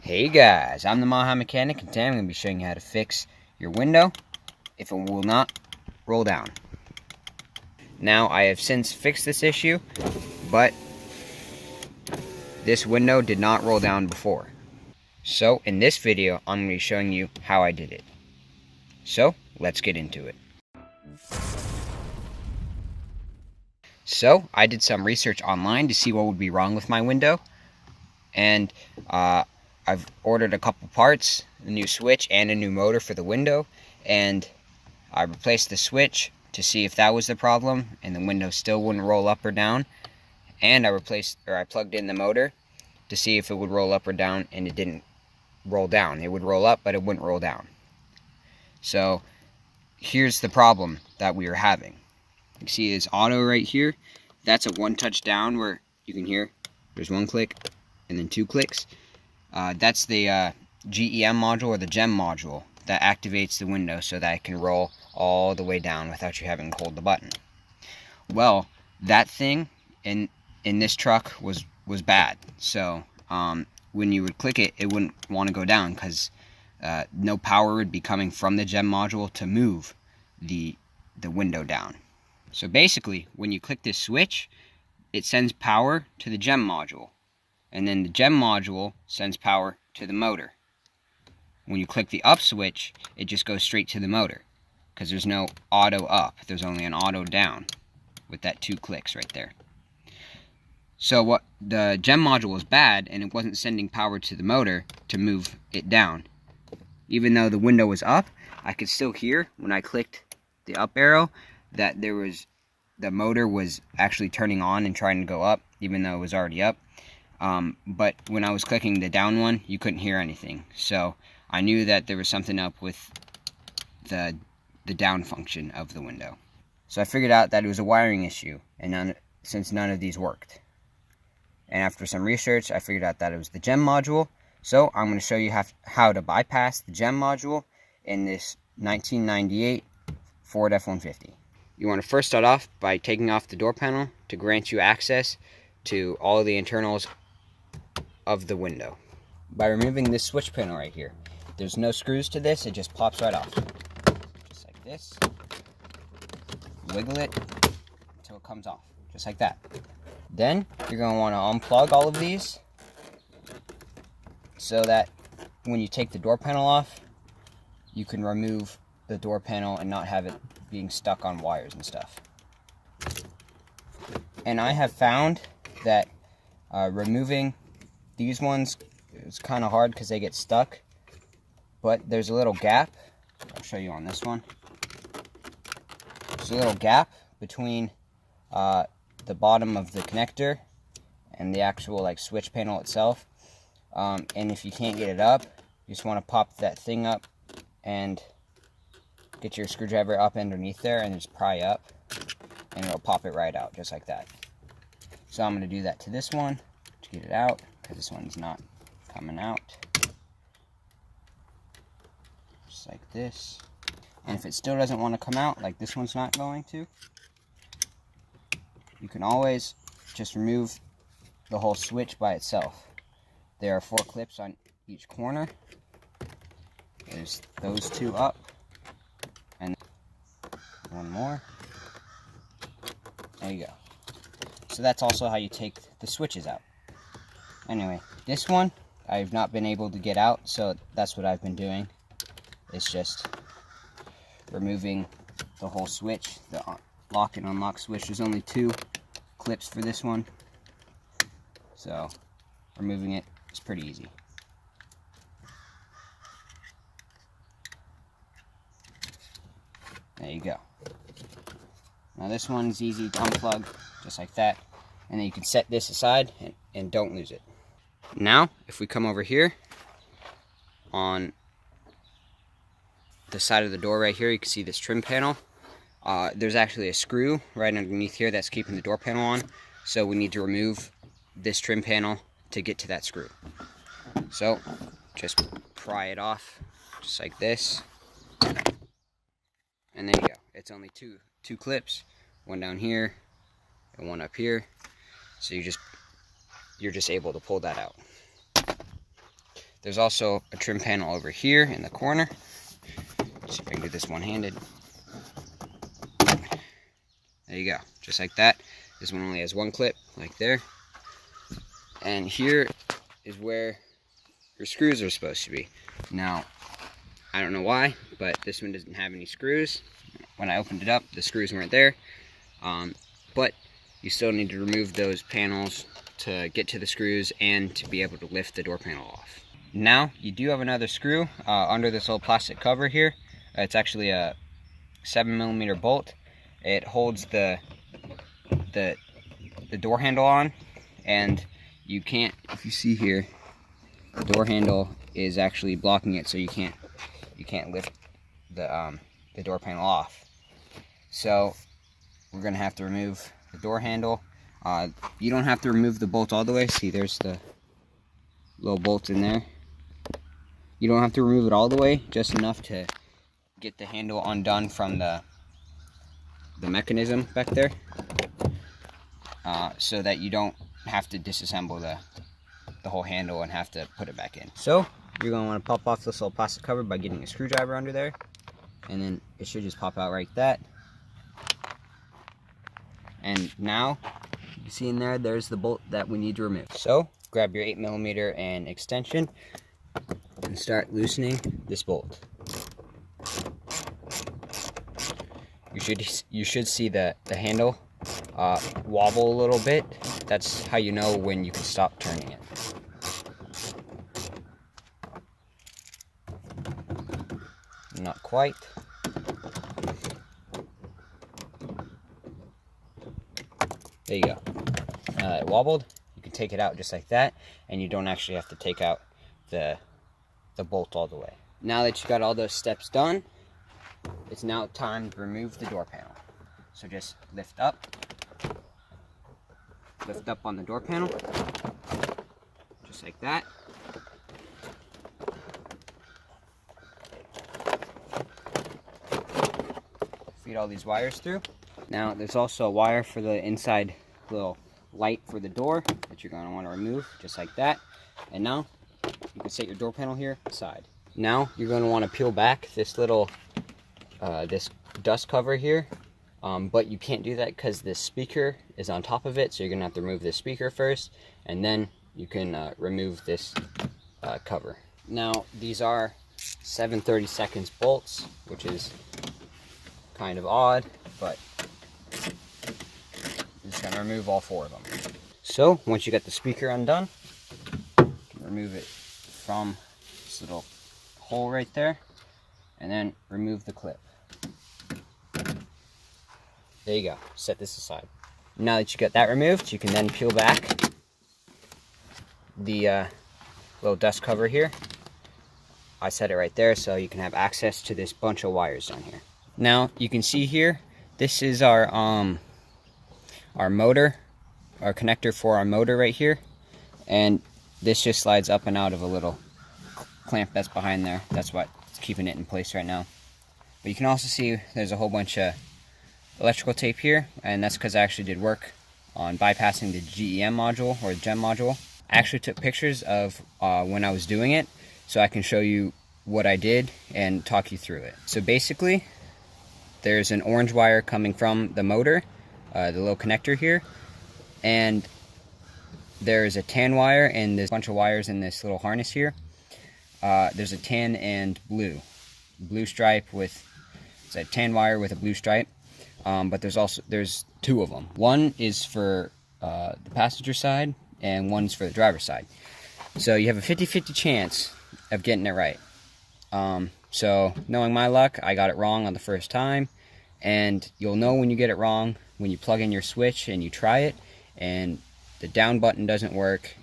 Hey guys, I'm the Maha Mechanic, and today I'm going to be showing you how to fix your window if it will not roll down. Now, I have since fixed this issue, but this window did not roll down before. So, in this video, I'm going to be showing you how I did it. So, let's get into it. So, I did some research online to see what would be wrong with my window, and I've ordered a couple parts, a new switch and a new motor for the window, and I replaced the switch to see if that was the problem and the window still wouldn't roll up or down, and I plugged in the motor to see if it would roll up or down, and it didn't roll down. It would roll up, but it wouldn't roll down. So here's the problem that we were having. You see this auto right here? That's a one touch down where you can hear there's one click and then two clicks. That's the GEM module or the GEM module that activates the window so that it can roll all the way down without you having to hold the button. Well, that thing in this truck was bad. So when you would click it, it wouldn't want to go down because no power would be coming from the GEM module to move the window down. So basically, when you click this switch, it sends power to the GEM module, and then the GEM module sends power to the motor. When you click the up switch, it just goes straight to the motor because there's no auto up. There's only an auto down with that two clicks right there. So what the GEM module was bad, and it wasn't sending power to the motor to move it down. Even though the window was up, I could still hear when I clicked the up arrow that the motor was actually turning on and trying to go up, even though it was already up. But when I was clicking the down one, you couldn't hear anything. So I knew that there was something up with the down function of the window. So I figured out that it was a wiring issue, and since none of these worked. And after some research, I figured out that it was the GEM module. So I'm going to show you how to bypass the GEM module in this 1998 Ford F-150. You want to first start off by taking off the door panel to grant you access to all of the internals of the window. By removing this switch panel right here, there's no screws to this, it just pops right off. Just like this. Wiggle it until it comes off, just like that. Then you're going to want to unplug all of these so that when you take the door panel off, you can remove the door panel and not have it being stuck on wires and stuff. And I have found that removing these ones is kind of hard because they get stuck, but there's a little gap. I'll show you on this one. There's a little gap between the bottom of the connector and the actual switch panel itself, and if you can't get it up, you just want to pop that thing up and get your screwdriver up underneath there and just pry up, and it'll pop it right out just like that. So I'm going to do that to this one to get it out because this one's not coming out. Just like this. And if it still doesn't want to come out, like this one's not going to, you can always just remove the whole switch by itself. There are 4 clips on each corner. There's those 2 up. And one more. There you go. So that's also how you take the switches out. Anyway, this one I've not been able to get out, so that's what I've been doing. It's just removing the whole switch, the lock and unlock switch. There's only 2 clips for this one, so removing it is pretty easy. There you go. Now this one's easy to unplug, just like that. And then you can set this aside and don't lose it. Now, if we come over here, on the side of the door right here, you can see this trim panel. There's actually a screw right underneath here that's keeping the door panel on. So we need to remove this trim panel to get to that screw. So, just pry it off, just like this. And there you go. It's only two clips, one down here and one up here. So you're just able to pull that out. There's also a trim panel over here in the corner. Let's see if I can do this one-handed. There you go, just like that. This one only has one clip, like there. And here is where your screws are supposed to be. Now, I don't know why, but this one doesn't have any screws. When I opened it up, the screws weren't there. But you still need to remove those panels to get to the screws and to be able to lift the door panel off. Now, you do have another screw under this little plastic cover here. It's actually a 7mm bolt. It holds the door handle on, and you can't, if you see here, the door handle is actually blocking it, so you can't lift the door panel off. So we're gonna have to remove the door handle. You don't have to remove the bolt all the way. See, there's the little bolt in there. You don't have to remove it all the way, just enough to get the handle undone from the mechanism back there, so that you don't have to disassemble the whole handle and have to put it back in. So you're going to want to pop off this little plastic cover by getting a screwdriver under there, and then it should just pop out like that. And now you see in there's the bolt that we need to remove. So grab your 8mm and extension and start loosening this bolt. You should see the handle wobble a little bit. That's how you know when you can stop turning it. Not quite. There you go. Now that it wobbled, you can take it out just like that, and you don't actually have to take out the bolt all the way. Now that you got all those steps done, it's now time to remove the door panel. So just lift up on the door panel, just like that. Feed all these wires through. Now there's also a wire for the inside little light for the door that you're going to want to remove, just like that. And now you can set your door panel here aside. Now you're going to want to peel back this little this dust cover here, but you can't do that because this speaker is on top of it, so you're gonna have to remove this speaker first, and then you can remove this cover. Now these are 7/32 bolts, which is kind of odd, but I'm just gonna remove all 4 of them. So once you got the speaker undone, you can remove it from this little hole right there, and then remove the clip. There you go. Set this aside. Now that you got that removed, you can then peel back the little dust cover here. I set it right there so you can have access to this bunch of wires down here. Now you can see here, this is our motor, our connector for our motor right here, and this just slides up and out of a little clamp that's behind there. That's what's keeping it in place right now. But you can also see there's a whole bunch of electrical tape here, and that's because I actually did work on bypassing the GEM module, or the GEM module. I actually took pictures of when I was doing it, so I can show you what I did and talk you through it. So basically, there's an orange wire coming from the motor, the little connector here, and there's a tan wire, and there's a bunch of wires in this little harness here. There's a tan and blue stripe with, it's a tan wire with a blue stripe. But there's 2 of them. One is for the passenger side, and one's for the driver's side. So you have a 50-50 chance of getting it right. So knowing my luck, I got it wrong on the first time, and you'll know when you get it wrong when you plug in your switch and you try it, and the down button doesn't work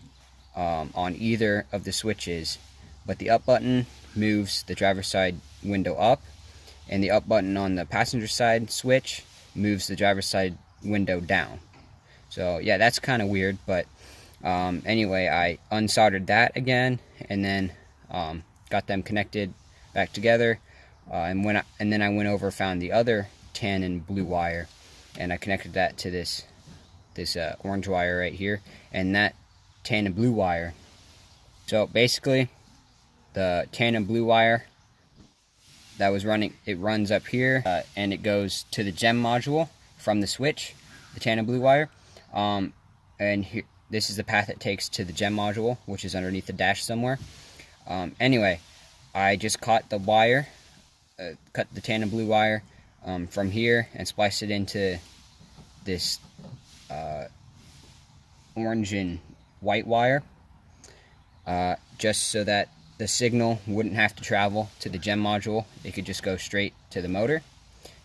on either of the switches, but the up button moves the driver's side window up, and the up button on the passenger side switch moves the driver's side window down. So yeah, that's kind of weird, but anyway, I unsoldered that again, and then got them connected back together, and then I went over, found the other tan and blue wire, and I connected that to this orange wire right here, and that tan and blue wire. So basically, the tan and blue wire that was running, it runs up here, and it goes to the gem module from the switch, the tan and blue wire. And here, this is the path it takes to the gem module, which is underneath the dash somewhere. Anyway, I just caught the wire, cut the tan and blue wire from here and spliced it into this orange and white wire, just so that the signal wouldn't have to travel to the gem module. It could just go straight to the motor.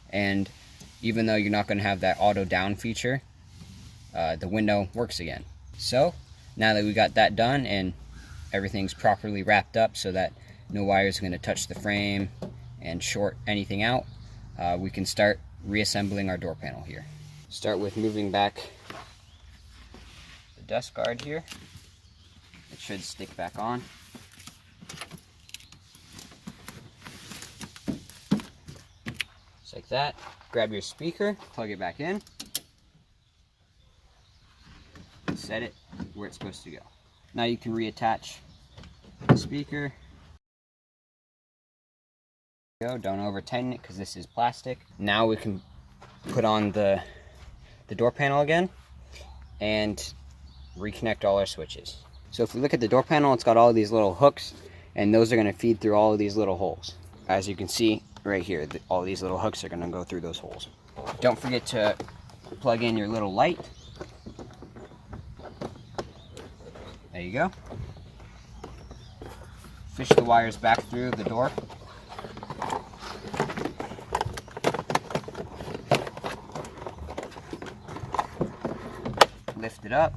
And even though you're not going to have that auto down feature, the window works again. So now that we got that done and everything's properly wrapped up so that no wire is going to touch the frame and short anything out, we can start reassembling our door panel here. Start with moving back the dust guard here. It should stick back on. Just like that. Grab your speaker, plug it back in, set it where it's supposed to go. Now you can reattach the speaker. Don't over tighten it because this is plastic. Now we can put on the door panel again and reconnect all our switches. So if we look at the door panel, it's got all of these little hooks, and those are going to feed through all of these little holes. As you can see right here, all these little hooks are going to go through those holes. Don't forget to plug in your little light. There you go. Fish the wires back through the door. Lift it up.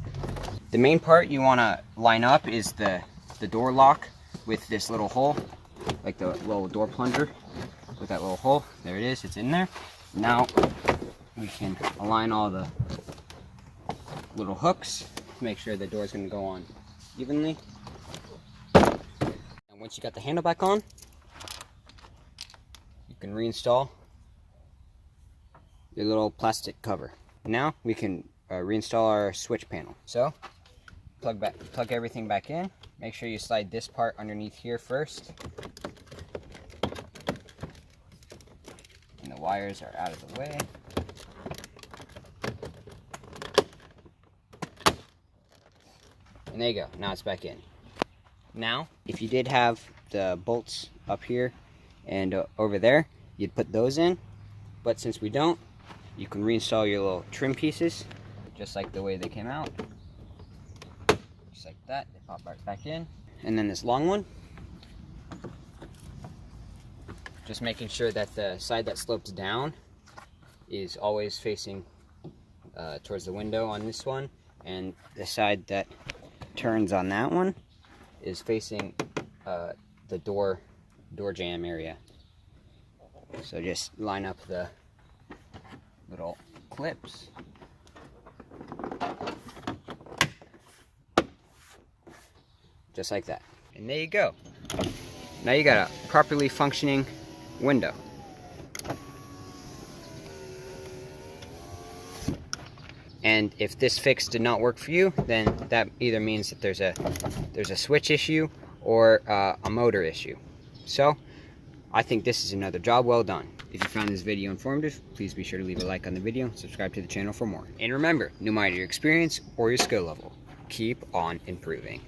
The main part you want to line up is the door lock with this little hole, like the little door plunger with that little hole. There it is, it's in there. Now we can align all the little hooks to make sure the door is going to go on evenly. And once you got the handle back on, you can reinstall your little plastic cover. Now we can reinstall our switch panel. So plug everything back in. Make sure you slide this part underneath here first, and the wires are out of the way. And there you go, now it's back in. Now, if you did have the bolts up here and over there, you'd put those in, but since we don't, you can reinstall your little trim pieces, just like the way they came out. Just like that, they pop right back in. And then this long one, just making sure that the side that slopes down is always facing towards the window on this one, and the side that turns on that one is facing the door jamb area. So just line up the little clips. Just like that. And there you go. Now you got a properly functioning window. And if this fix did not work for you, then that either means that there's a switch issue or a motor issue. So I think this is another job well done. If you found this video informative, please be sure to leave a like on the video and subscribe to the channel for more. And remember, no matter your experience or your skill level, keep on improving.